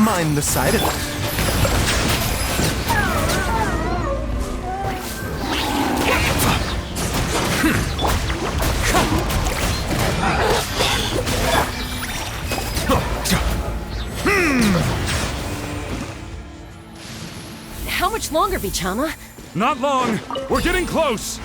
mind the side effects. How much longer, Vichama? Not long. We're getting close.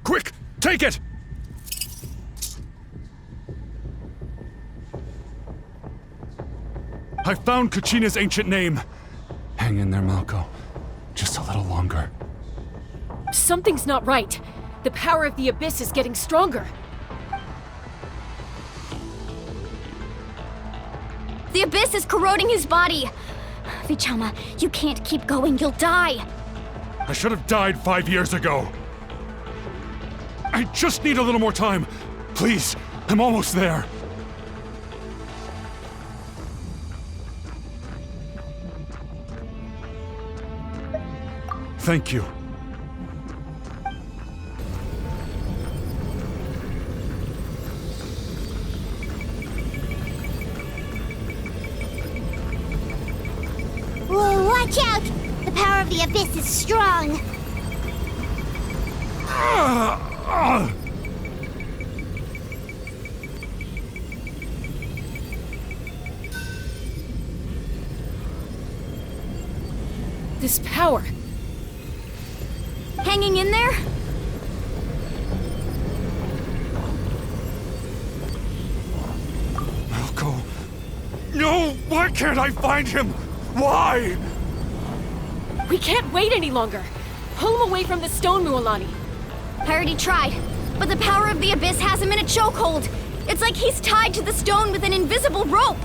Quick! Take it! I found Kachina's ancient name. Hang in there, Malko. Just a little longer. Something's not right. The power of the Abyss is getting stronger. The Abyss is corroding his body. Vichama, you can't keep going. You'll die. I should have died 5 years ago. I just need a little more time. Please, I'm almost there. Thank you. Whoa, watch out! The power of the Abyss is strong. This power. Hanging in there? Malko. No! Why can't I find him? Why? We can't wait any longer. Pull him away from the stone, Mualani. I already tried, but the power of the Abyss has him in a chokehold. It's like he's tied to the stone with an invisible rope.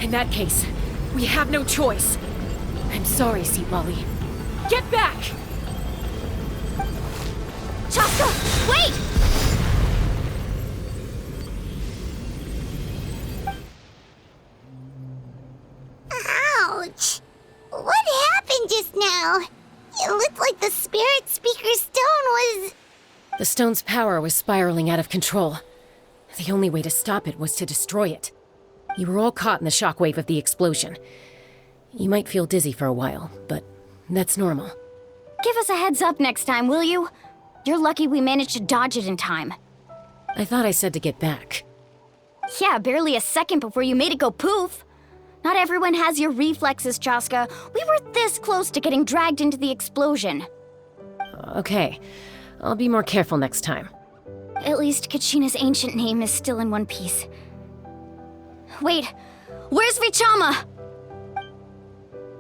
In that case, we have no choice. I'm sorry, Seatwali. Get back! Chaska, wait! Ouch! What happened just now? It looked like the Spirit Speaker's stone was... The stone's power was spiraling out of control. The only way to stop it was to destroy it. You were all caught in the shockwave of the explosion. You might feel dizzy for a while, but that's normal. Give us a heads up next time, will you? You're lucky we managed to dodge it in time. I thought I said to get back. Yeah, barely a second before you made it go poof. Not everyone has your reflexes, Chaska. We were this close to getting dragged into the explosion. Okay, I'll be more careful next time. At least Kachina's ancient name is still in one piece. Wait, where's Vichama?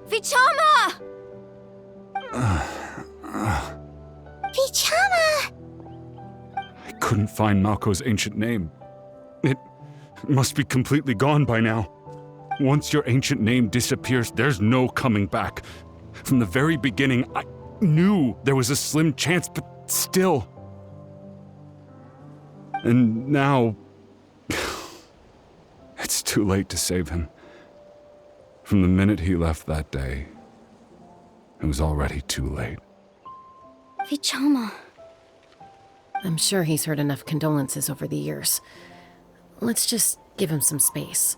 Vichama! Vichama! I couldn't find Malko's ancient name. It must be completely gone by now. Once your ancient name disappears, there's no coming back. From the very beginning, I knew there was a slim chance, but still. And now... it's too late to save him. From the minute he left that day, it was already too late. Vichama. I'm sure he's heard enough condolences over the years. Let's just give him some space.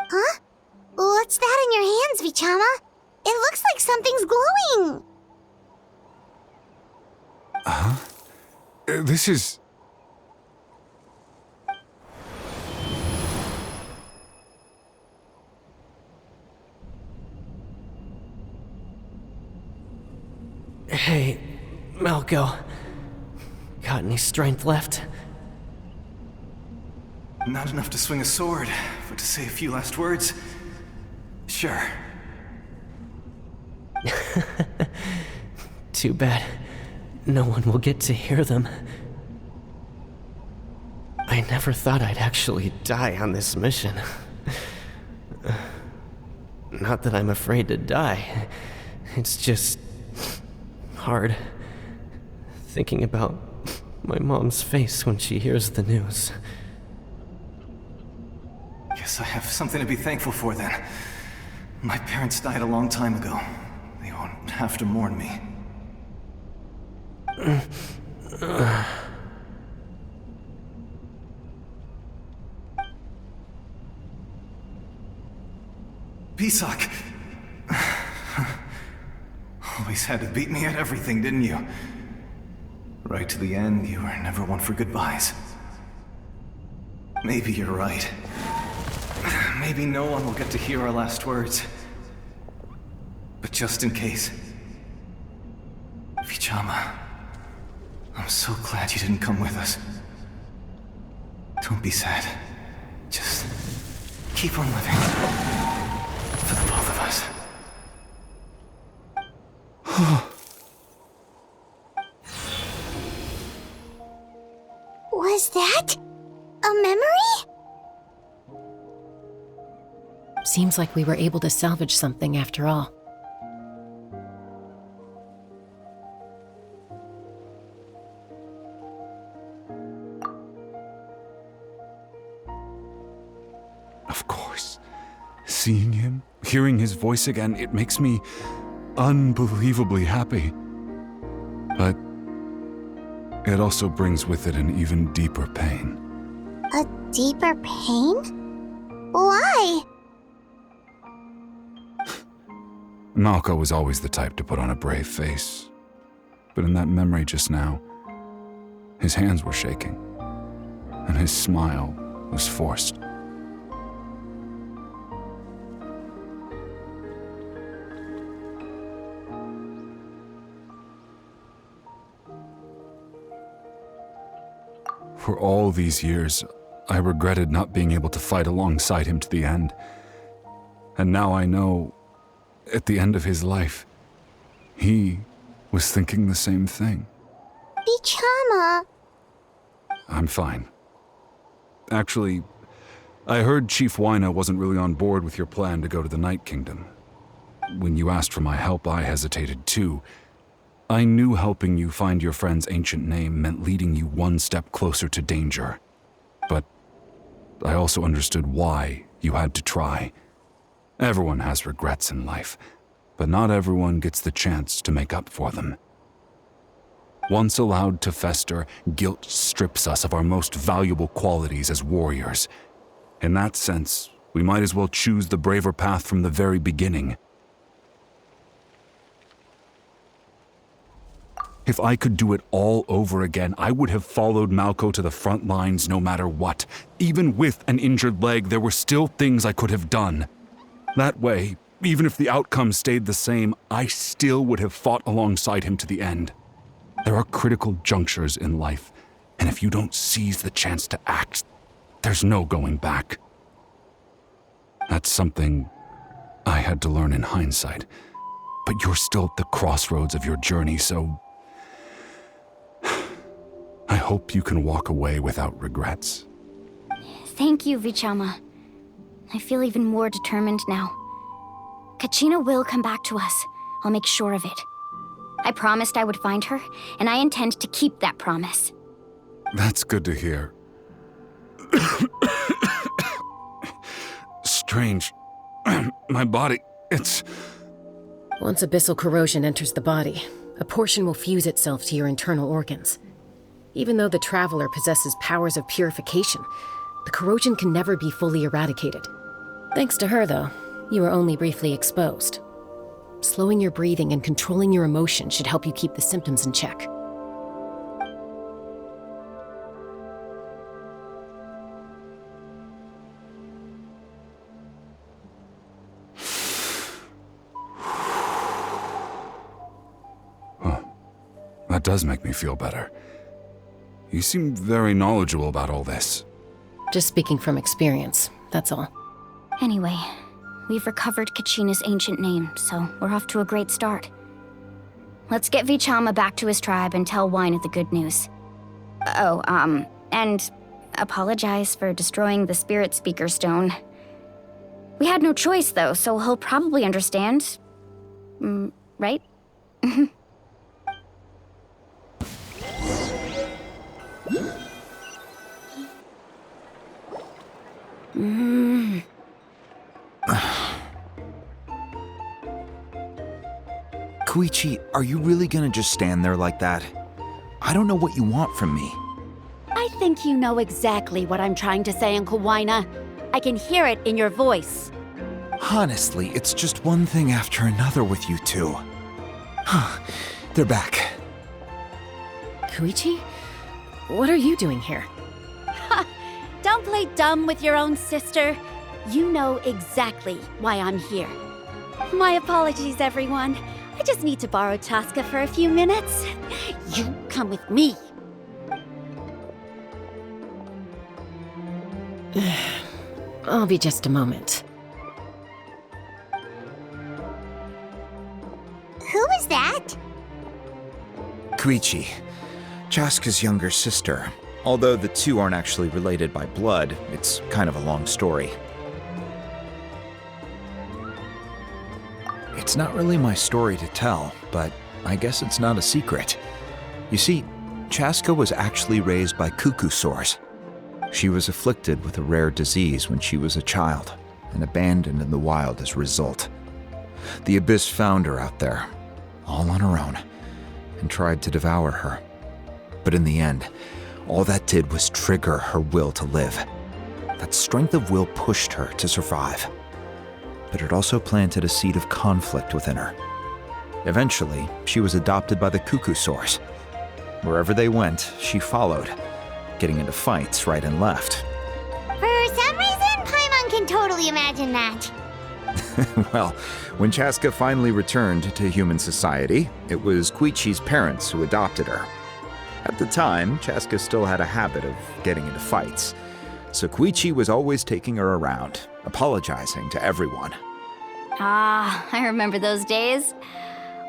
Huh? What's that in your hands, Vichama? It looks like something's glowing! This is... Hey, Malko. Got any strength left? Not enough to swing a sword, but to say a few last words? Sure. Too bad. No one will get to hear them. I never thought I'd actually die on this mission. Not that I'm afraid to die. It's just hard thinking about my mom's face when she hears the news. Guess I have something to be thankful for then. My parents died a long time ago. They won't have to mourn me. Pisak! Always had to beat me at everything, didn't you? Right to the end, you were never one for goodbyes. Maybe you're right. Maybe no one will get to hear our last words. But just in case... Vichama, I'm so glad you didn't come with us. Don't be sad. Just keep on living. For the both of us. Was that a memory? Seems like we were able to salvage something after all. Of course. Seeing him, hearing his voice again, it makes me unbelievably happy. But it also brings with it an even deeper pain. A deeper pain? Why? Malco was always the type to put on a brave face. But in that memory just now, his hands were shaking, and his smile was forced. For all these years, I regretted not being able to fight alongside him to the end. And now I know, at the end of his life, he was thinking the same thing. Vichama. I'm fine. Actually, I heard Chief Wyna wasn't really on board with your plan to go to the Night Kingdom. When you asked for my help, I hesitated too. I knew helping you find your friend's ancient name meant leading you one step closer to danger. But I also understood why you had to try. Everyone has regrets in life, but not everyone gets the chance to make up for them. Once allowed to fester, guilt strips us of our most valuable qualities as warriors. In that sense, we might as well choose the braver path from the very beginning. If I could do it all over again, I would have followed Malco to the front lines no matter what. Even with an injured leg, there were still things I could have done. That way, even if the outcome stayed the same, I still would have fought alongside him to the end. There are critical junctures in life, and if you don't seize the chance to act, there's no going back. That's something I had to learn in hindsight, but you're still at the crossroads of your journey, so I hope you can walk away without regrets. Thank you, Vichama. I feel even more determined now. Kachina will come back to us. I'll make sure of it. I promised I would find her, and I intend to keep that promise. That's good to hear. Strange. My body, it's... Once abyssal corrosion enters the body, a portion will fuse itself to your internal organs. Even though the Traveler possesses powers of purification, the corrosion can never be fully eradicated. Thanks to her, though, you were only briefly exposed. Slowing your breathing and controlling your emotions should help you keep the symptoms in check. That does make me feel better. You seem very knowledgeable about all this. Just speaking from experience, that's all. Anyway, we've recovered Kachina's ancient name, so we're off to a great start. Let's get Vichama back to his tribe and tell Wyna the good news. And apologize for destroying the Spirit Speaker Stone. We had no choice, though, so he'll probably understand. Right? Koichi, are you really gonna just stand there like that? I don't know what you want from me. I think you know exactly what I'm trying to say, Uncle Wina. I can hear it in your voice. Honestly, it's just one thing after another with you two. They're back. Koichi? What are you doing here? Don't play dumb with your own sister. You know exactly why I'm here. My apologies, everyone. I just need to borrow Chaska for a few minutes. You come with me. I'll be just a moment. Who is that? Koichi, Chaska's younger sister. Although the two aren't actually related by blood, it's kind of a long story. It's not really my story to tell, but I guess it's not a secret. You see, Chaska was actually raised by cuckoo sores. She was afflicted with a rare disease when she was a child and abandoned in the wild as a result. The Abyss found her out there, all on her own, and tried to devour her. But in the end, all that did was trigger her will to live. That strength of will pushed her to survive. But it also planted a seed of conflict within her. Eventually, she was adopted by the cuckoo sores. Wherever they went, she followed, getting into fights right and left. For some reason, Paimon can totally imagine that. Well, when Chaska finally returned to human society, it was Koichi's parents who adopted her. At the time, Chaska still had a habit of getting into fights, so Koichi was always taking her around, apologizing to everyone. Ah, I remember those days.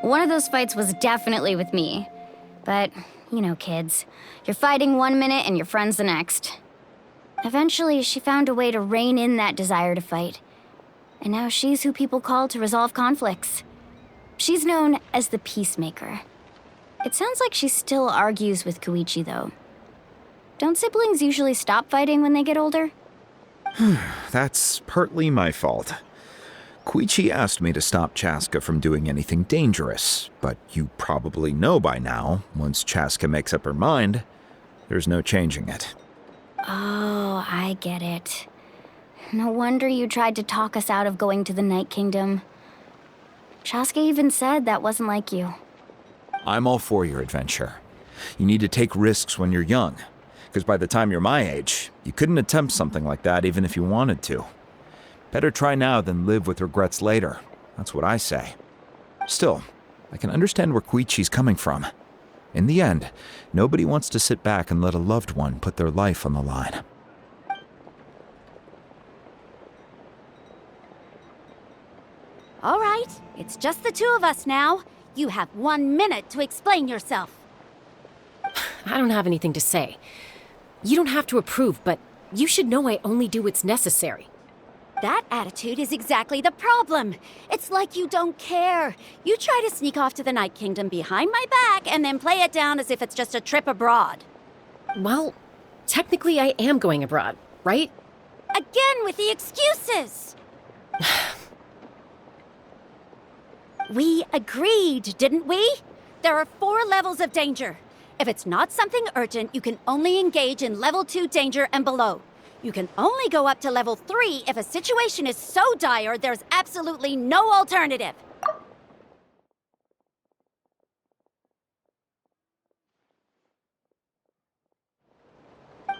One of those fights was definitely with me. But, you know, kids. You're fighting one minute and your friend's the next. Eventually, she found a way to rein in that desire to fight. And now she's who people call to resolve conflicts. She's known as the Peacemaker. It sounds like she still argues with Koichi, though. Don't siblings usually stop fighting when they get older? That's partly my fault. Koichi asked me to stop Chaska from doing anything dangerous, but you probably know by now, once Chaska makes up her mind, there's no changing it. Oh, I get it. No wonder you tried to talk us out of going to the Night Kingdom. Chaska even said that wasn't like you. I'm all for your adventure. You need to take risks when you're young, because by the time you're my age, you couldn't attempt something like that even if you wanted to. Better try now than live with regrets later. That's what I say. Still, I can understand where Koichi's coming from. In the end, nobody wants to sit back and let a loved one put their life on the line. All right, it's just the two of us now. You have 1 minute to explain yourself. I don't have anything to say. You don't have to approve, but you should know I only do what's necessary. That attitude is exactly the problem. It's like you don't care. You try to sneak off to the Night Kingdom behind my back and then play it down as if it's just a trip abroad. Well, technically I am going abroad, right? Again with the excuses! We agreed, didn't we? There are 4 levels of danger. If it's not something urgent, you can only engage in level 2 danger and below. You can only go up to level 3 if a situation is so dire there's absolutely no alternative.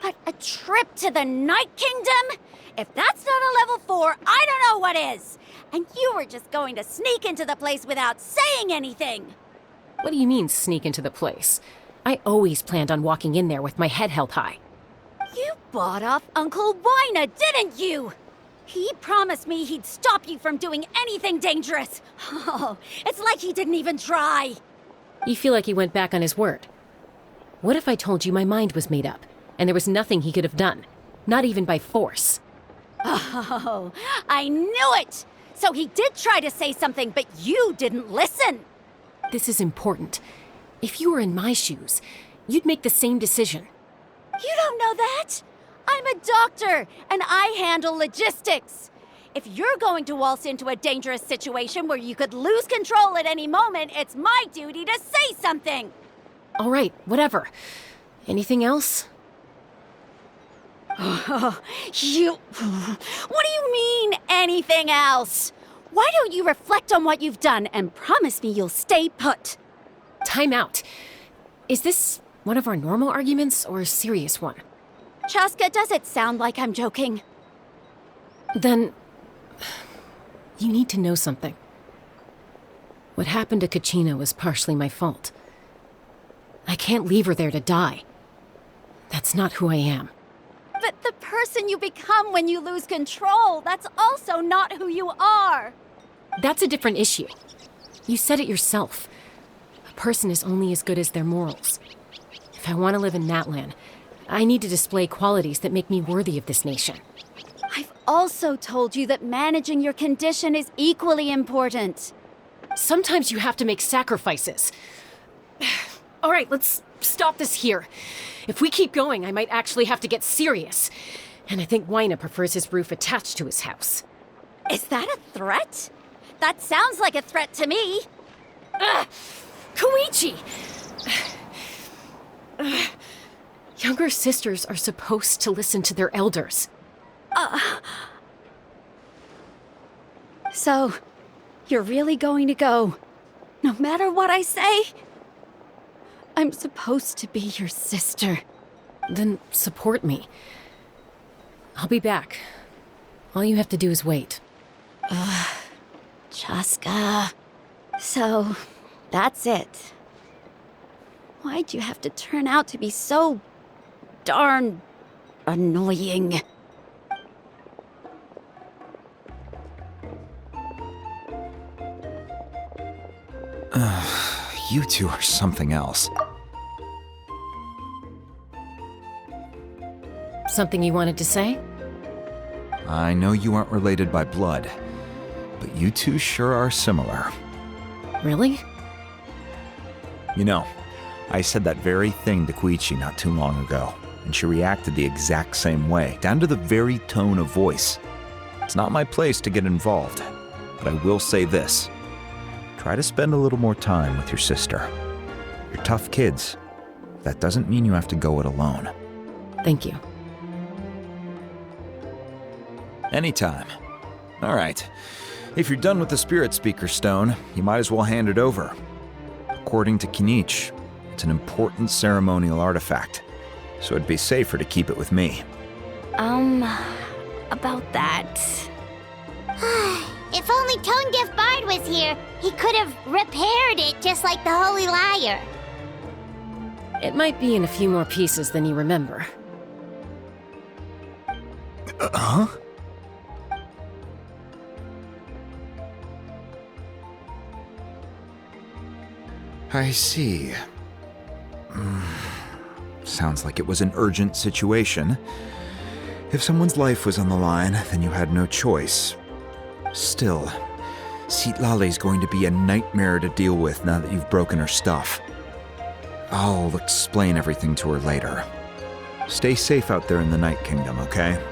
But a trip to the Night Kingdom? If that's not a level 4, I don't know what is! And you were just going to sneak into the place without saying anything! What do you mean, sneak into the place? I always planned on walking in there with my head held high. You bought off Uncle Wina, didn't you? He promised me he'd stop you from doing anything dangerous. Oh, it's like he didn't even try. You feel like he went back on his word. What if I told you my mind was made up, and there was nothing he could have done? Not even by force. Oh, I knew it! So he did try to say something, but you didn't listen. This is important. If you were in my shoes, you'd make the same decision. You don't know that? I'm a doctor, and I handle logistics. If you're going to waltz into a dangerous situation where you could lose control at any moment, it's my duty to say something. All right, whatever. Anything else? What do you mean, anything else? Why don't you reflect on what you've done and promise me you'll stay put? Time out. Is this one of our normal arguments or a serious one? Chaska, does it sound like I'm joking? Then, you need to know something. What happened to Kachina was partially my fault. I can't leave her there to die. That's not who I am. But the person you become when you lose control, that's also not who you are. That's a different issue. You said it yourself. A person is only as good as their morals. If I want to live in Natlan, I need to display qualities that make me worthy of this nation. I've also told you that managing your condition is equally important. Sometimes you have to make sacrifices. All right, let's stop this here. If we keep going, I might actually have to get serious. And I think Waina prefers his roof attached to his house. Is that a threat? That sounds like a threat to me. Koichi! Younger sisters are supposed to listen to their elders. So, you're really going to go, no matter what I say? I'm supposed to be your sister. Then support me. I'll be back. All you have to do is wait. Chaska. So, that's it. Why'd you have to turn out to be so darn annoying? You two are something else. Something you wanted to say? I know you aren't related by blood, but you two sure are similar. Really? You know, I said that very thing to Koichi not too long ago, and she reacted the exact same way, down to the very tone of voice. It's not my place to get involved, but I will say this. Try to spend a little more time with your sister. You're tough kids. That doesn't mean you have to go it alone. Thank you. Anytime. All right. If you're done with the Spirit Speaker Stone, you might as well hand it over. According to Kinich, it's an important ceremonial artifact, so it'd be safer to keep it with me. About that. If only Tone Deaf Bard was here, he could have repaired it just like the Holy Liar. It might be in a few more pieces than you remember. Huh? I see. Sounds like it was an urgent situation. If someone's life was on the line, then you had no choice. Still, Citlali's going to be a nightmare to deal with now that you've broken her stuff. I'll explain everything to her later. Stay safe out there in the Night Kingdom, okay?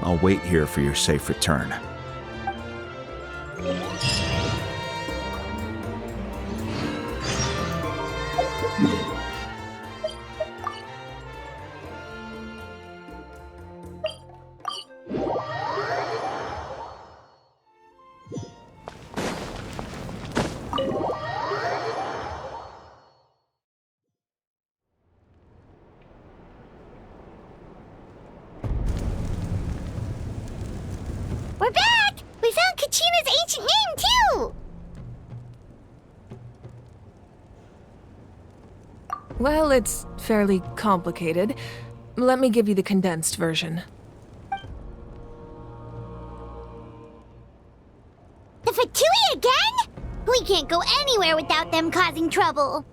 I'll wait here for your safe return. We're back! We found Kachina's ancient name, too! Well, it's fairly complicated. Let me give you the condensed version. The Fatui again? We can't go anywhere without them causing trouble.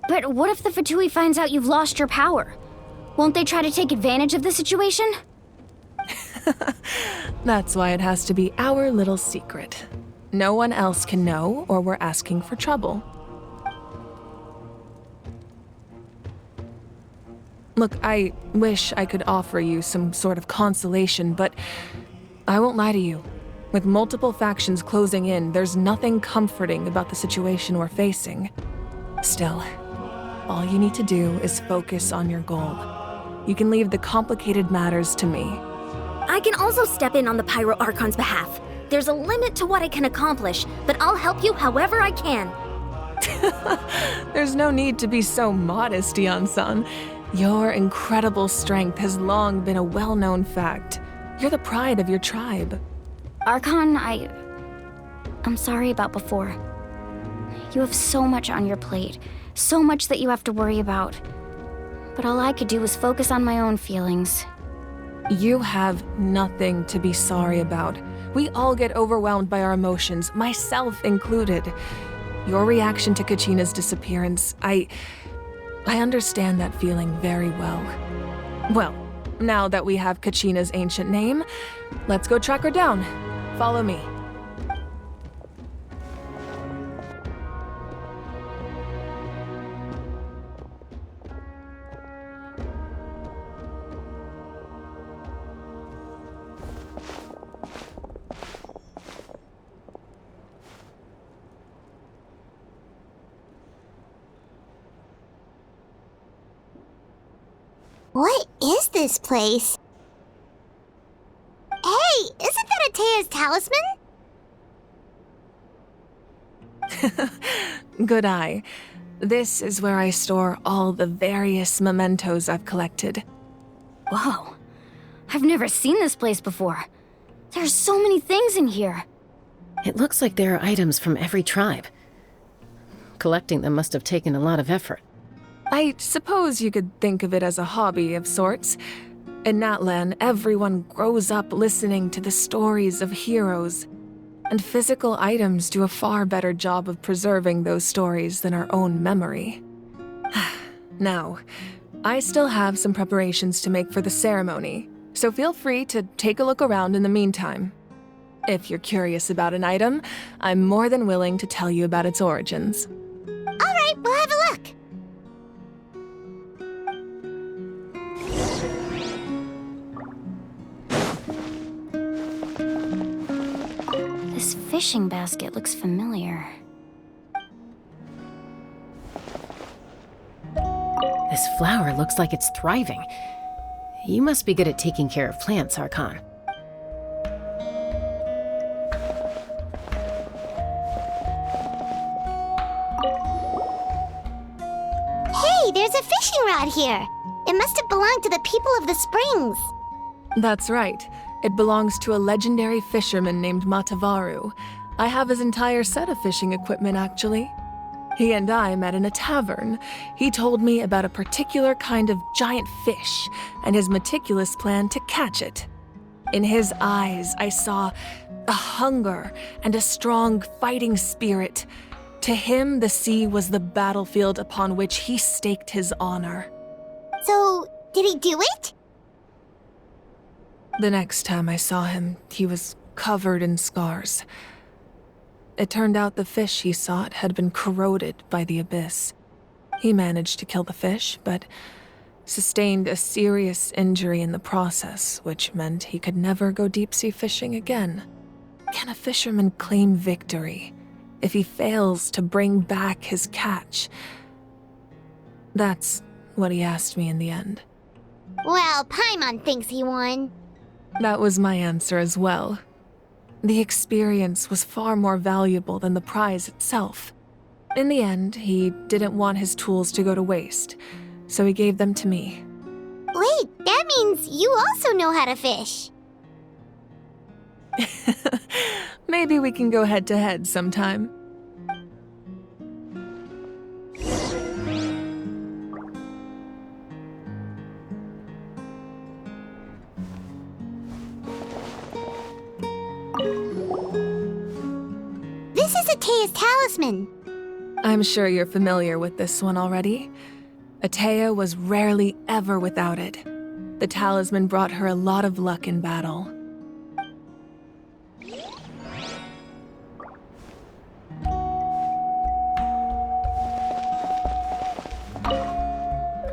But what if the Fatui finds out you've lost your power? Won't they try to take advantage of the situation? That's why it has to be our little secret. No one else can know, or we're asking for trouble. Look, I wish I could offer you some sort of consolation, but I won't lie to you. With multiple factions closing in, there's nothing comforting about the situation we're facing. Still, all you need to do is focus on your goal. You can leave the complicated matters to me. I can also step in on the Pyro Archon's behalf. There's a limit to what I can accomplish, but I'll help you however I can. There's no need to be so modest, Yan-san. Your incredible strength has long been a well-known fact. You're the pride of your tribe. Archon, I'm sorry about before. You have so much on your plate, so much that you have to worry about. But all I could do was focus on my own feelings. You have nothing to be sorry about. We all get overwhelmed by our emotions, myself included. Your reaction to Kachina's disappearance, I understand that feeling very well. Well, now that we have Kachina's ancient name, let's go track her down. Follow me. What is this place? Hey, isn't that Atea's talisman? Good eye. This is where I store all the various mementos I've collected. Whoa, I've never seen this place before. There's so many things in here. It looks like there are items from every tribe. Collecting them must have taken a lot of effort. I suppose you could think of it as a hobby of sorts. In Natlan, everyone grows up listening to the stories of heroes, and physical items do a far better job of preserving those stories than our own memory. Now, I still have some preparations to make for the ceremony, so feel free to take a look around in the meantime. If you're curious about an item, I'm more than willing to tell you about its origins. All right, we'll have a look. This fishing basket looks familiar. This flower looks like it's thriving. You must be good at taking care of plants, Archon. Hey, there's a fishing rod here. It must have belonged to the people of the springs. That's right. It belongs to a legendary fisherman named Matavaru. I have his entire set of fishing equipment, actually. He and I met in a tavern. He told me about a particular kind of giant fish and his meticulous plan to catch it. In his eyes, I saw a hunger and a strong fighting spirit. To him, the sea was the battlefield upon which he staked his honor. So, did he do it? The next time I saw him, he was covered in scars. It turned out the fish he sought had been corroded by the abyss. He managed to kill the fish, but sustained a serious injury in the process, which meant he could never go deep-sea fishing again. Can a fisherman claim victory if he fails to bring back his catch? That's what he asked me in the end. Well, Paimon thinks he won. That was my answer as well. The experience was far more valuable than the prize itself. In the end, he didn't want his tools to go to waste, so he gave them to me. Wait, that means you also know how to fish. Maybe we can go head-to-head sometime. This is Atea's talisman. I'm sure you're familiar with this one already. Atea was rarely ever without it. The talisman brought her a lot of luck in battle.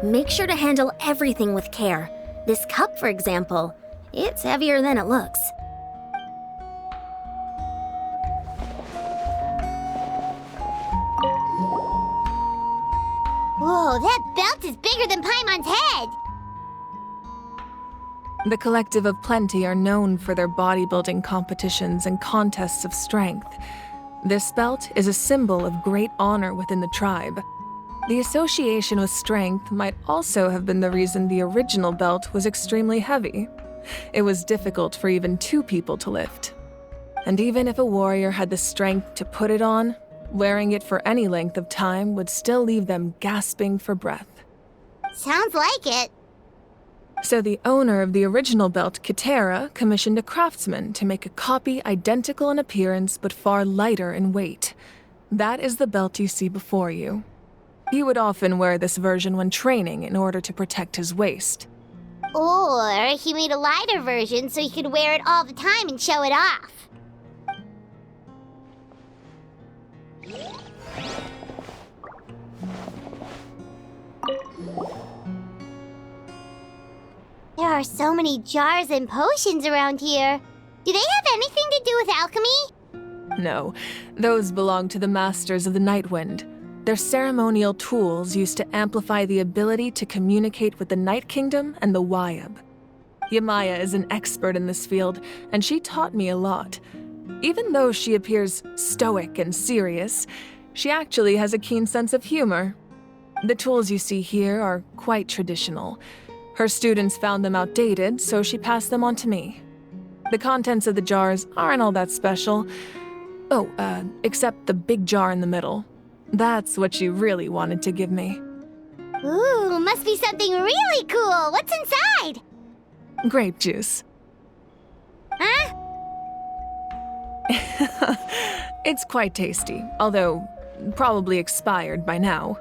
Make sure to handle everything with care. This cup, for example, it's heavier than it looks. Whoa, that belt is bigger than Paimon's head! The Collective of Plenty are known for their bodybuilding competitions and contests of strength. This belt is a symbol of great honor within the tribe. The association with strength might also have been the reason the original belt was extremely heavy. It was difficult for even 2 people to lift. And even if a warrior had the strength to put it on, wearing it for any length of time would still leave them gasping for breath. Sounds like it. So the owner of the original belt, Kitera, commissioned a craftsman to make a copy identical in appearance but far lighter in weight. That is the belt you see before you. He would often wear this version when training in order to protect his waist. Or he made a lighter version so he could wear it all the time and show it off. There are so many jars and potions around here. Do they have anything to do with alchemy? No, those belong to the Masters of the Nightwind. They're ceremonial tools used to amplify the ability to communicate with the Night Kingdom and the Wyab. Yamaya is an expert in this field, and she taught me a lot. Even though she appears stoic and serious, she actually has a keen sense of humor. The tools you see here are quite traditional. Her students found them outdated, so she passed them on to me. The contents of the jars aren't all that special. Oh, except the big jar in the middle. That's what she really wanted to give me. Ooh, must be something really cool. What's inside? Grape juice. Huh? It's quite tasty, although probably expired by now.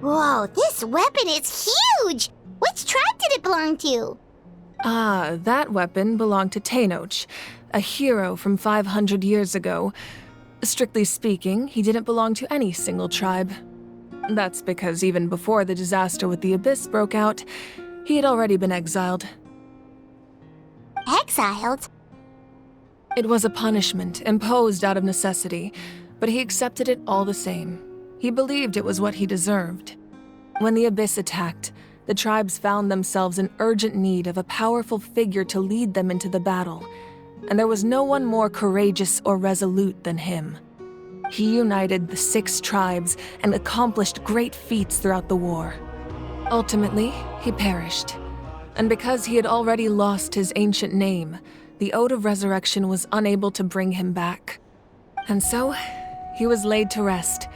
Whoa, this weapon is huge! Which tribe did it belong to? Ah, that weapon belonged to Tenoch, a hero from 500 years ago. Strictly speaking, he didn't belong to any single tribe. That's because even before the disaster with the Abyss broke out, he had already been exiled. Exiled? It was a punishment imposed out of necessity, but he accepted it all the same. He believed it was what he deserved. When the Abyss attacked, the tribes found themselves in urgent need of a powerful figure to lead them into the battle, and there was no one more courageous or resolute than him. He united the 6 tribes and accomplished great feats throughout the war. Ultimately, he perished, and because he had already lost his ancient name, the Ode of Resurrection was unable to bring him back. And so, he was laid to rest,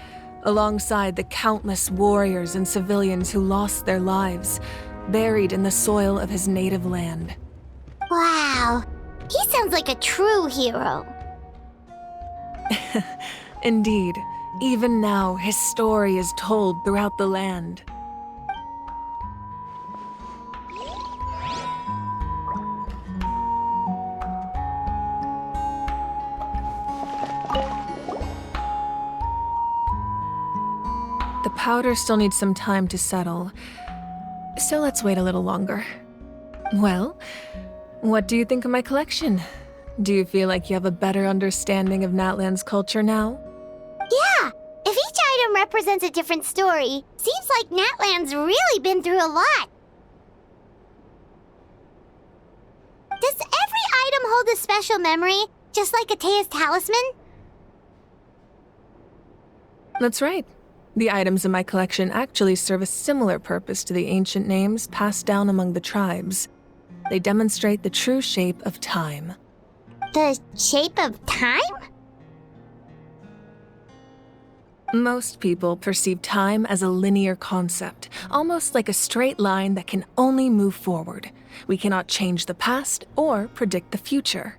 alongside the countless warriors and civilians who lost their lives, buried in the soil of his native land. Wow, he sounds like a true hero. Indeed, even now his story is told throughout the land. The powder still needs some time to settle, so let's wait a little longer. Well, what do you think of my collection? Do you feel like you have a better understanding of Natlan's culture now? Yeah! If each item represents a different story, seems like Natlan's really been through a lot. Does every item hold a special memory, just like Atea's talisman? That's right. The items in my collection actually serve a similar purpose to the ancient names passed down among the tribes. They demonstrate the true shape of time. The shape of time? Most people perceive time as a linear concept, almost like a straight line that can only move forward. We cannot change the past or predict the future.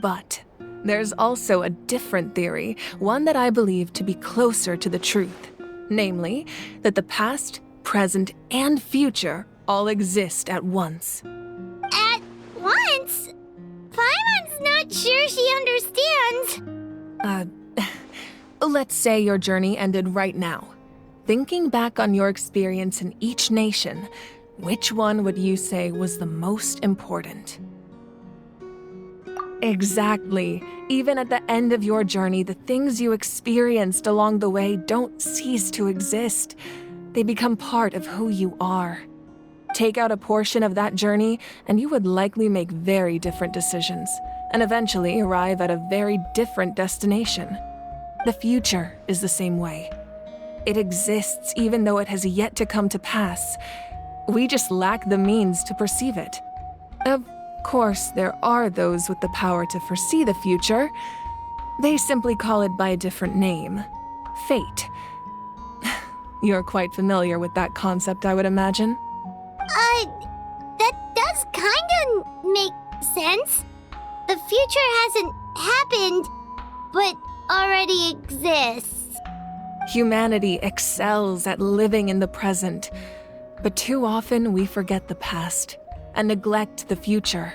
But there's also a different theory, one that I believe to be closer to the truth. Namely, that the past, present, and future all exist at once. At once? Paimon's not sure she understands. Let's say your journey ended right now. Thinking back on your experience in each nation, which one would you say was the most important? Exactly. Even at the end of your journey, the things you experienced along the way don't cease to exist. They become part of who you are. Take out a portion of that journey, and you would likely make very different decisions, and eventually arrive at a very different destination. The future is the same way. It exists even though it has yet to come to pass. We just lack the means to perceive it. Of course, there are those with the power to foresee the future. They simply call it by a different name. Fate. You're quite familiar with that concept, I would imagine. That does kinda make sense. The future hasn't happened, but already exists. Humanity excels at living in the present, but too often we forget the past and neglect the future.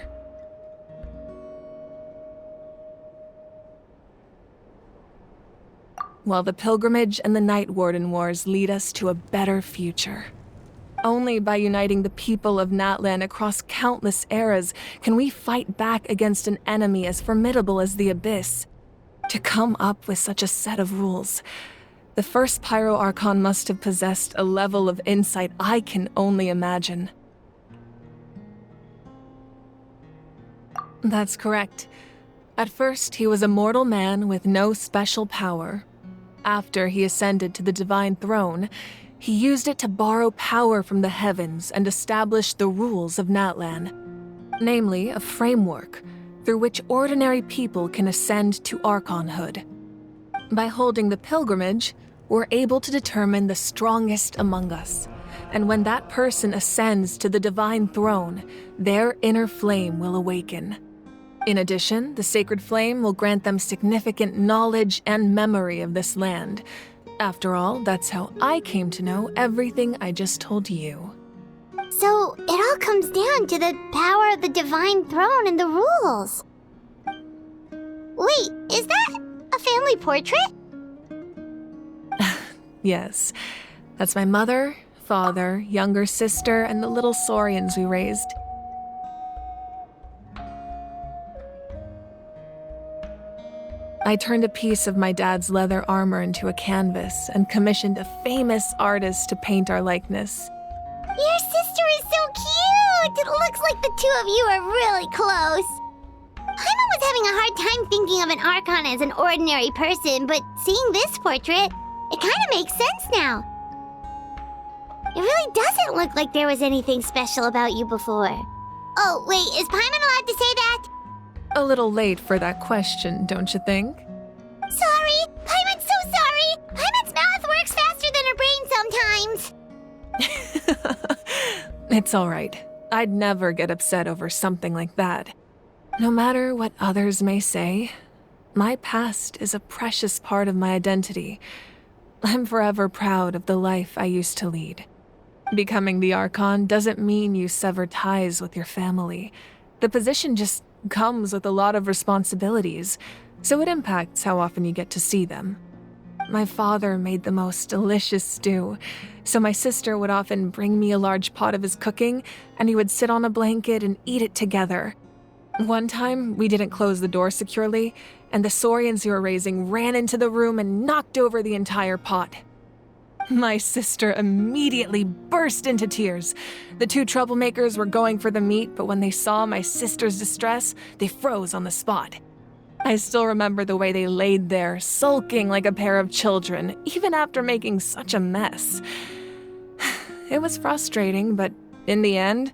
While the pilgrimage and the Night Warden Wars lead us to a better future. Only by uniting the people of Natlan across countless eras can we fight back against an enemy as formidable as the Abyss. To come up with such a set of rules, the first Pyro Archon must have possessed a level of insight I can only imagine. That's correct. At first, he was a mortal man with no special power. After he ascended to the Divine Throne, he used it to borrow power from the heavens and establish the rules of Natlan, namely a framework through which ordinary people can ascend to Archonhood. By holding the pilgrimage, we're able to determine the strongest among us, and when that person ascends to the Divine Throne, their inner flame will awaken. In addition, the sacred flame will grant them significant knowledge and memory of this land. After all, that's how I came to know everything I just told you. So, it all comes down to the power of the Divine Throne and the rules. Wait, is that a family portrait? Yes, that's my mother, father, younger sister, and the little saurians we raised. I turned a piece of my dad's leather armor into a canvas and commissioned a famous artist to paint our likeness. Your sister is so cute! It looks like the two of you are really close. Paimon was having a hard time thinking of an Archon as an ordinary person, but seeing this portrait, it kind of makes sense now. It really doesn't look like there was anything special about you before. Oh, wait, is Paimon allowed to say that? A little late for that question, don't you think? Sorry! Paimon's so sorry! Paimon's mouth works faster than her brain sometimes! It's all right. I'd never get upset over something like that. No matter what others may say, my past is a precious part of my identity. I'm forever proud of the life I used to lead. Becoming the Archon doesn't mean you sever ties with your family. The position just comes with a lot of responsibilities, so it impacts how often you get to see them. my father made the most delicious stew, so my sister would often bring me a large pot of his cooking, and he would sit on a blanket and eat it together. One time, we didn't close the door securely, and the saurians who were raising ran into the room and knocked over the entire pot. My sister immediately burst into tears. The two troublemakers were going for the meat, but when they saw my sister's distress, they froze on the spot. I still remember the way they laid there, sulking like a pair of children, even after making such a mess. It was frustrating, but in the end,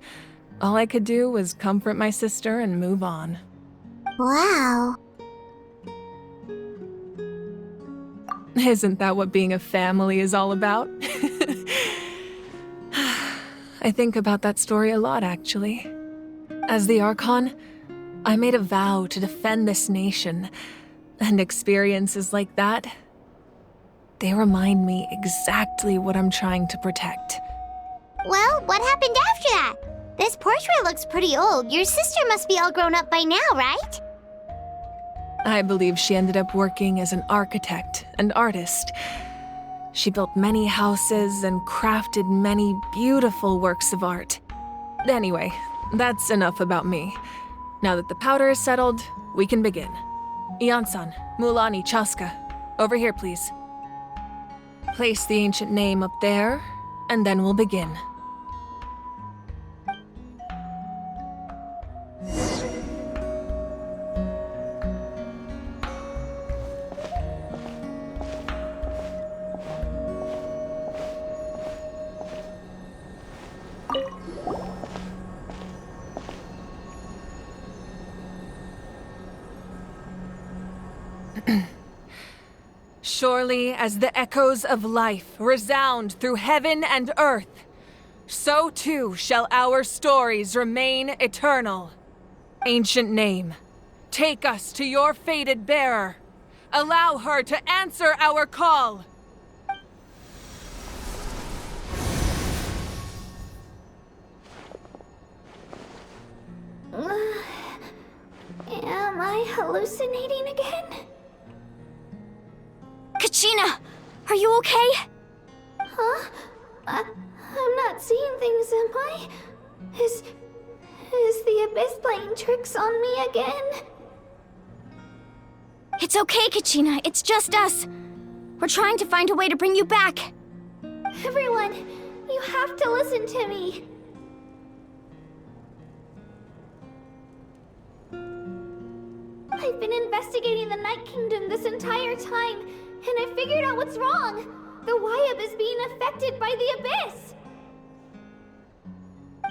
all I could do was comfort my sister and move on. Wow. Isn't that what being a family is all about? I think about that story a lot, actually. As the Archon, I made a vow to defend this nation, and experiences like that, they remind me exactly what I'm trying to protect. Well, what happened after that? This portrait looks pretty old. Your sister must be all grown up by now, right? I believe she ended up working as an architect and artist. She built many houses and crafted many beautiful works of art. Anyway, that's enough about me. Now that the powder is settled, we can begin. Ian-san, Mulani, Chaska, over here, please. Place the ancient name up there, and then we'll begin. Surely as the echoes of life resound through heaven and earth, so too shall our stories remain eternal. Ancient name, take us to your fated bearer. Allow her to answer our call. Am I hallucinating again? Kachina, are you okay? Huh? I'm not seeing things, am I? Is the Abyss playing tricks on me again? It's okay, Kachina. It's just us. We're trying to find a way to bring you back. Everyone, you have to listen to me. I've been investigating the Night Kingdom this entire time, and I figured out what's wrong. The Wyab is being affected by the Abyss.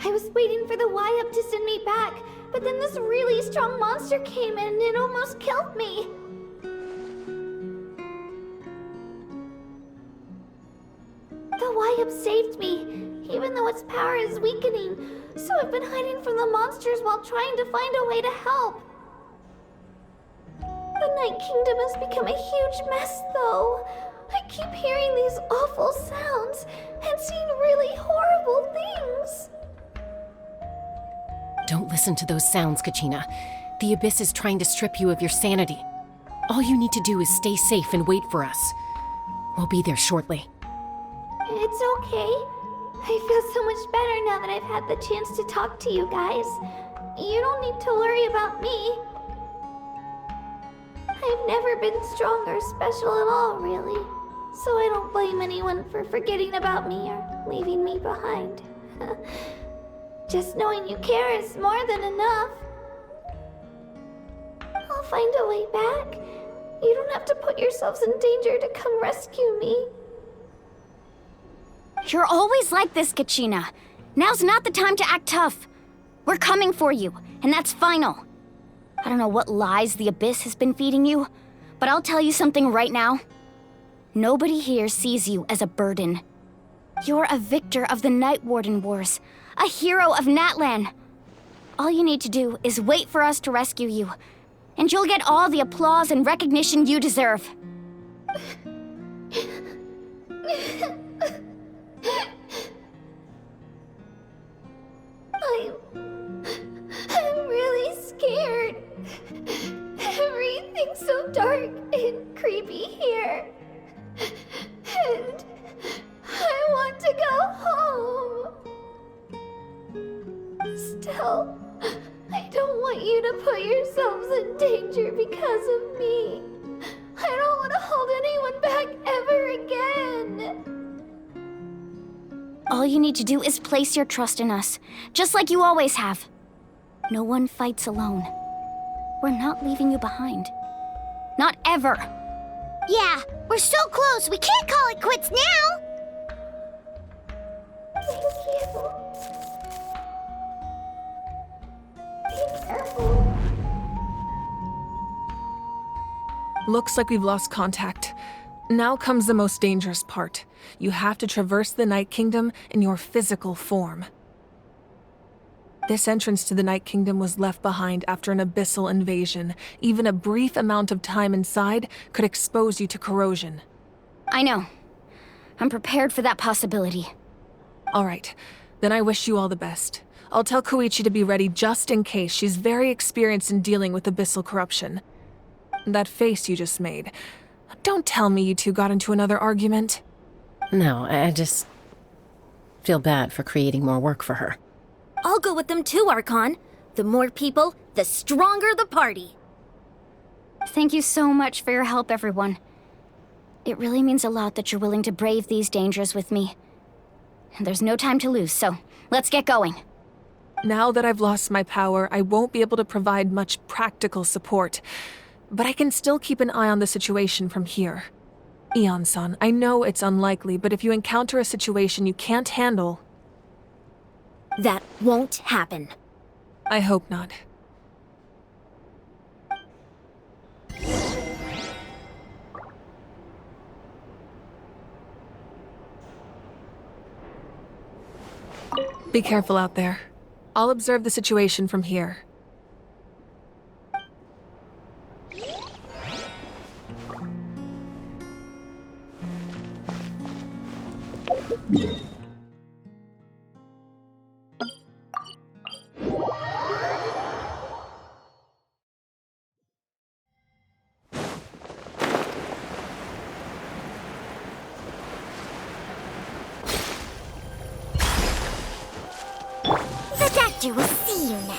I was waiting for the Wyab to send me back, but then this really strong monster came in and it almost killed me. The Wyab saved me, even though its power is weakening, so I've been hiding from the monsters while trying to find a way to help. The Night Kingdom has become a huge mess, though. I keep hearing these awful sounds and seeing really horrible things. Don't listen to those sounds, Kachina. The Abyss is trying to strip you of your sanity. All you need to do is stay safe and wait for us. We'll be there shortly. It's okay. I feel so much better now that I've had the chance to talk to you guys. You don't need to worry about me. I've never been strong or special at all, really. So I don't blame anyone for forgetting about me or leaving me behind. Just knowing you care is more than enough. I'll find a way back. You don't have to put yourselves in danger to come rescue me. You're always like this, Kachina. Now's not the time to act tough. We're coming for you, and that's final. I don't know what lies the Abyss has been feeding you, but I'll tell you something right now. Nobody here sees you as a burden. You're a victor of the Night Warden Wars, a hero of Natlan. All you need to do is wait for us to rescue you, and you'll get all the applause and recognition you deserve. I'm really scared. Everything's so dark and creepy here. All you need to do is place your trust in us, just like you always have. No one fights alone. We're not leaving you behind. Not ever. Yeah, we're so close. We can't call it quits now. Looks like we've lost contact. Now comes the most dangerous part. You have to traverse the Night Kingdom in your physical form. This entrance to the Night Kingdom was left behind after an abyssal invasion. Even a brief amount of time inside could expose you to corrosion. I know. I'm prepared for that possibility. All right, then I wish you all the best. I'll tell Koichi to be ready just in case. She's very experienced in dealing with abyssal corruption. That face you just made. Don't tell me you two got into another argument. No, I just feel bad for creating more work for her. I'll go with them too, Archon. The more people, the stronger the party. Thank you so much for your help, everyone. It really means a lot that you're willing to brave these dangers with me. And there's no time to lose, so let's get going. Now that I've lost my power, I won't be able to provide much practical support. But I can still keep an eye on the situation from here. Eon-san, I know it's unlikely, but if you encounter a situation you can't handle... That won't happen. I hope not. Be careful out there. I'll observe the situation from here. The doctor will see you now.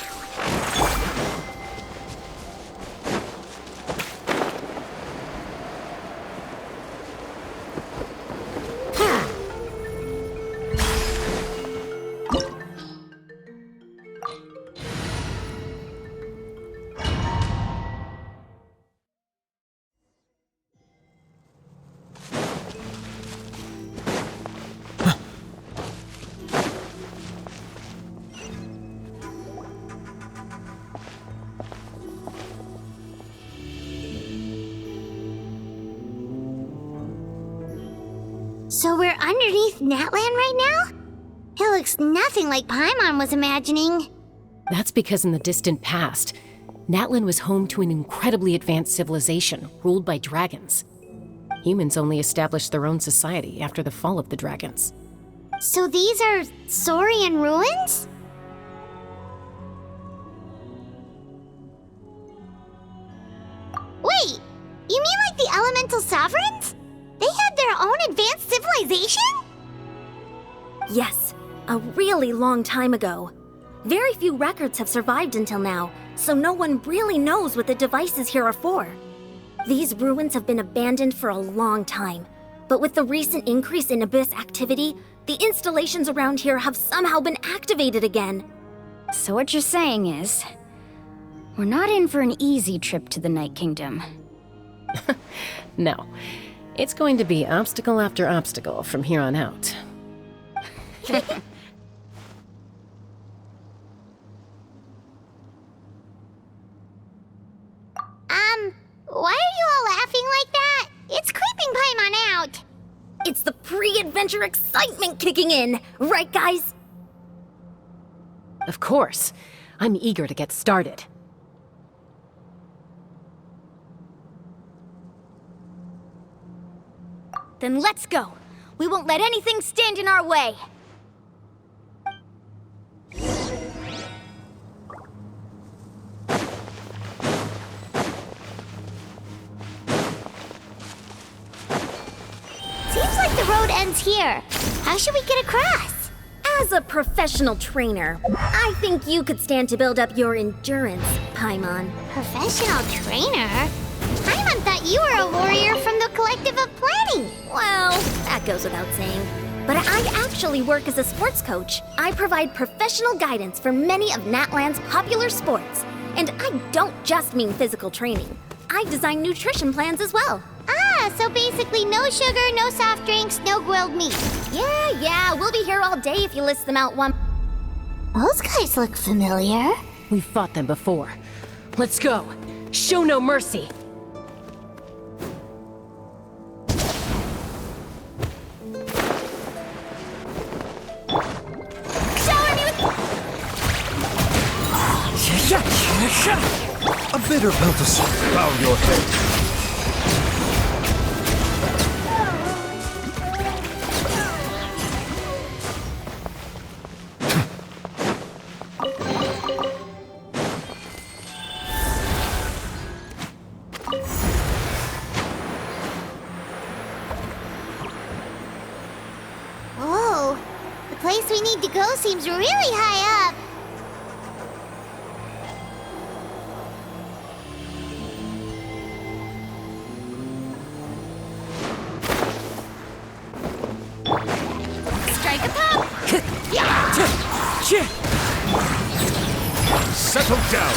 So we're underneath Natlan right now? It looks nothing like Paimon was imagining. That's because in the distant past, Natlan was home to an incredibly advanced civilization ruled by dragons. Humans only established their own society after the fall of the dragons. So these are Saurian ruins? Wait, you mean like the elemental sovereigns? They had their own advanced civilization? Yes, a really long time ago. Very few records have survived until now, so no one really knows what the devices here are for. These ruins have been abandoned for a long time, but with the recent increase in Abyss activity, the installations around here have somehow been activated again. So what you're saying is, we're not in for an easy trip to the Night Kingdom. No, it's going to be obstacle after obstacle from here on out. Why are you all laughing like that? It's creeping Paimon out. It's the pre-adventure excitement kicking in, right guys? Of course. I'm eager to get started. Then let's go. We won't let anything stand in our way. Seems like the road ends here. How should we get across? As a professional trainer, I think you could stand to build up your endurance, Paimon. Professional trainer? Paimon thought you were a warrior from the Collective of Planning. Well, that goes without saying. but I actually work as a sports coach. I provide professional guidance for many of Natlan's popular sports. And I don't just mean physical training. I design nutrition plans as well. Ah, so basically no sugar, no soft drinks, no grilled meat. Yeah, we'll be here all day if you list them out one. Those guys look familiar. We've fought them before. Let's go. Show no mercy. A bitter pill to swallow. Bow your head. Whoa, the place we need to go seems really high up. Strike a pop! Settle down!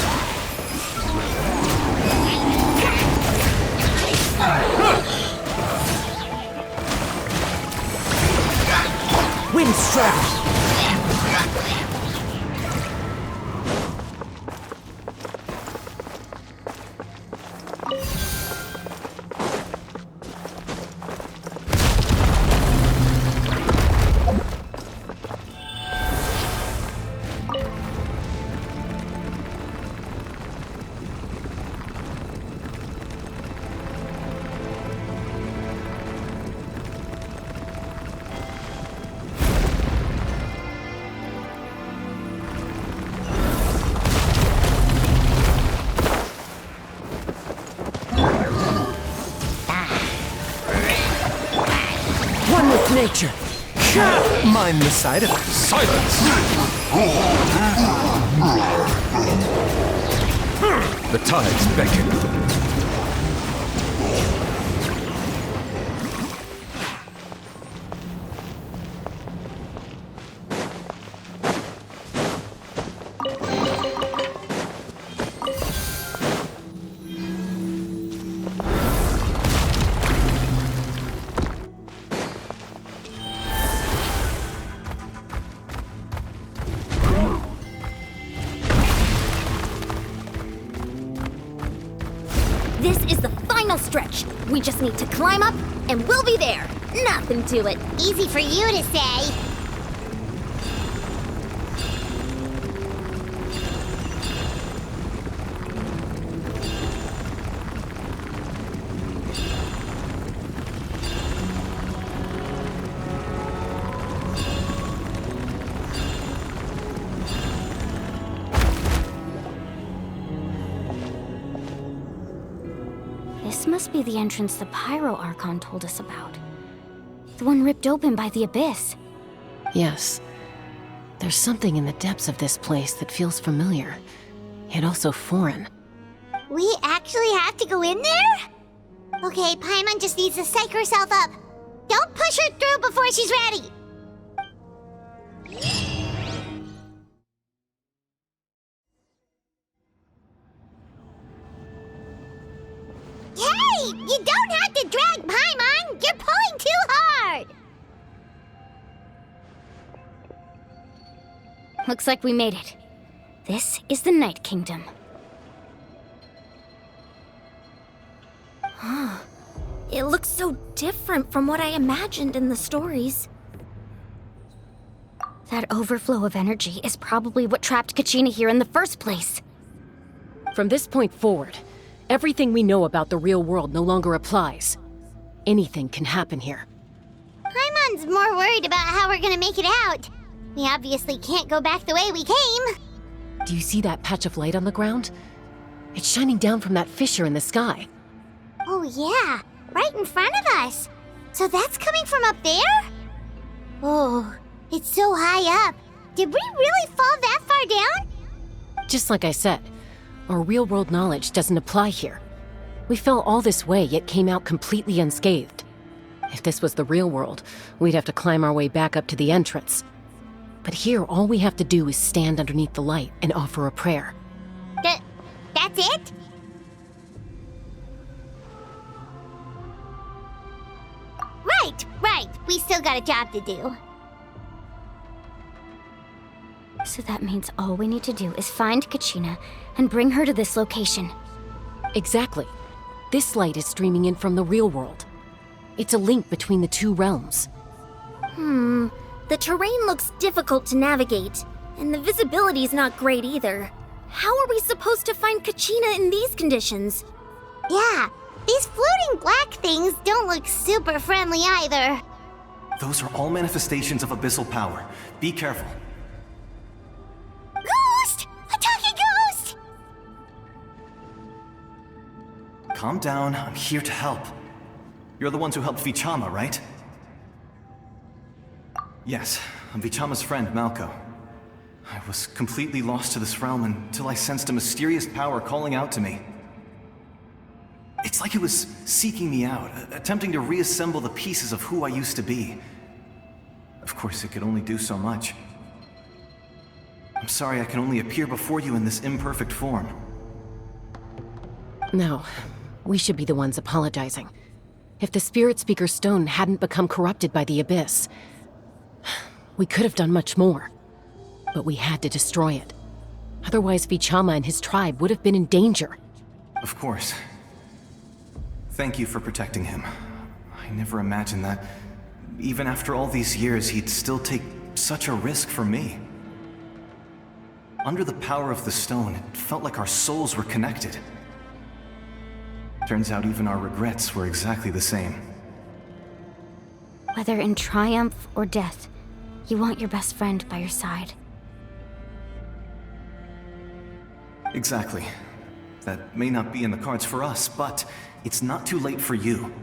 Wind strike! One with nature. Mind the side effects. Silence! The tides beckon. This is the final stretch. We just need to climb up, and we'll be there. Nothing to it. Easy for you to say. This must be the entrance the Pyro Archon told us about. The one ripped open by the Abyss. Yes. There's something in the depths of this place that feels familiar, yet also foreign. We actually have to go in there? Okay, Paimon just needs to psych herself up. Don't push her through before she's ready. Hey! You don't have to drag Paimon! You're pulling too hard! Looks like we made it. This is the Night Kingdom. It looks so different from what I imagined in the stories. That overflow of energy is probably what trapped Kachina here in the first place. From this point forward, everything we know about the real world no longer applies. Anything can happen here. Paimon's more worried about how we're gonna make it out. We obviously can't go back the way we came. Do you see that patch of light on the ground? It's shining down from that fissure in the sky. Oh yeah, right in front of us. So that's coming from up there? Oh, it's so high up. Did we really fall that far down? Just like I said, our real-world knowledge doesn't apply here. We fell all this way, yet came out completely unscathed. If this was the real world, we'd have to climb our way back up to the entrance. But here, all we have to do is stand underneath the light and offer a prayer. That's it? Right. We still got a job to do. So that means all we need to do is find Kachina and bring her to this location. Exactly. This light is streaming in from the real world. It's a link between the two realms. The terrain looks difficult to navigate, and the visibility's not great either. How are we supposed to find Kachina in these conditions? Yeah, these floating black things don't look super friendly either. Those are all manifestations of abyssal power. Be careful. Ghost! A talking ghost! Calm down, I'm here to help. You're the ones who helped Vichama, right? Yes, I'm Vichama's friend, Malko. I was completely lost to this realm until I sensed a mysterious power calling out to me. It's like it was seeking me out, attempting to reassemble the pieces of who I used to be. Of course, it could only do so much. I'm sorry I can only appear before you in this imperfect form. No, we should be the ones apologizing. If the Spirit Speaker Stone hadn't become corrupted by the Abyss, we could have done much more. But we had to destroy it. Otherwise, Vichama and his tribe would have been in danger. Of course. Thank you for protecting him. I never imagined that, even after all these years, he'd still take such a risk for me. Under the power of the stone, it felt like our souls were connected. Turns out even our regrets were exactly the same. Whether in triumph or death, you want your best friend by your side. Exactly. That may not be in the cards for us, but it's not too late for you.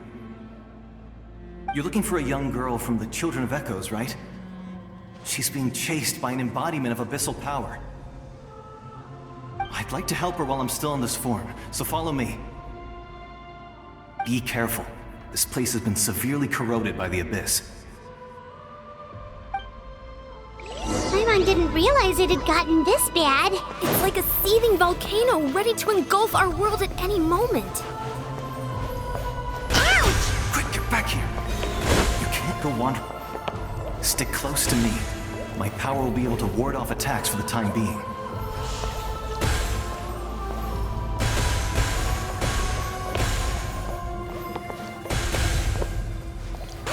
You're looking for a young girl from the Children of Echoes, right? She's being chased by an embodiment of abyssal power. I'd like to help her while I'm still in this form, so follow me. Be careful. This place has been severely corroded by the Abyss. Paimon didn't realize it had gotten this bad. It's like a seething volcano ready to engulf our world at any moment. Quick, get back here! You can't go wandering. Stick close to me. My power will be able to ward off attacks for the time being.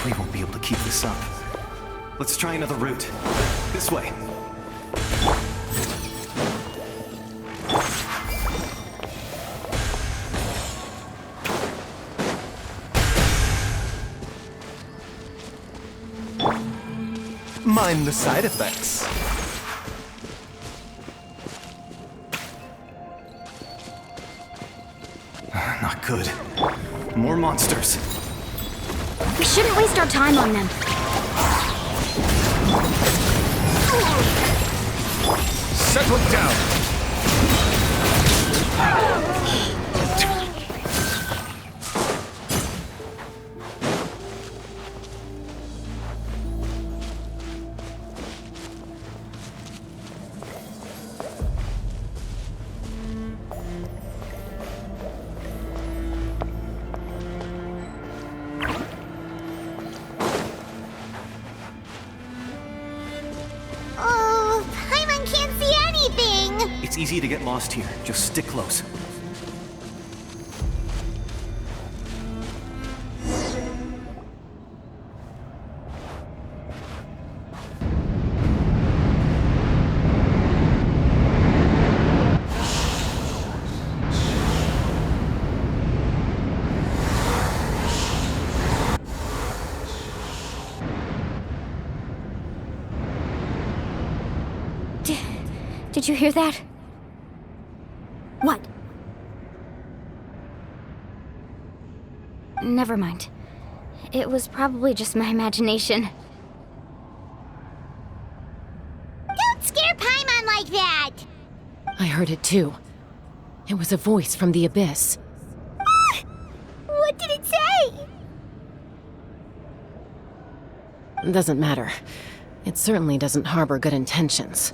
We won't be able to keep this up. Let's try another route. This way. Mind the side effects. Not good. More monsters. We shouldn't waste our time on them. Settle it down. Oh, Paimon can't see anything! It's easy to get lost here. Just stick close. Did you hear that? What? Never mind. It was probably just my imagination. Don't scare Paimon like that! I heard it too. It was a voice from the Abyss. What did it say? Doesn't matter. It certainly doesn't harbor good intentions.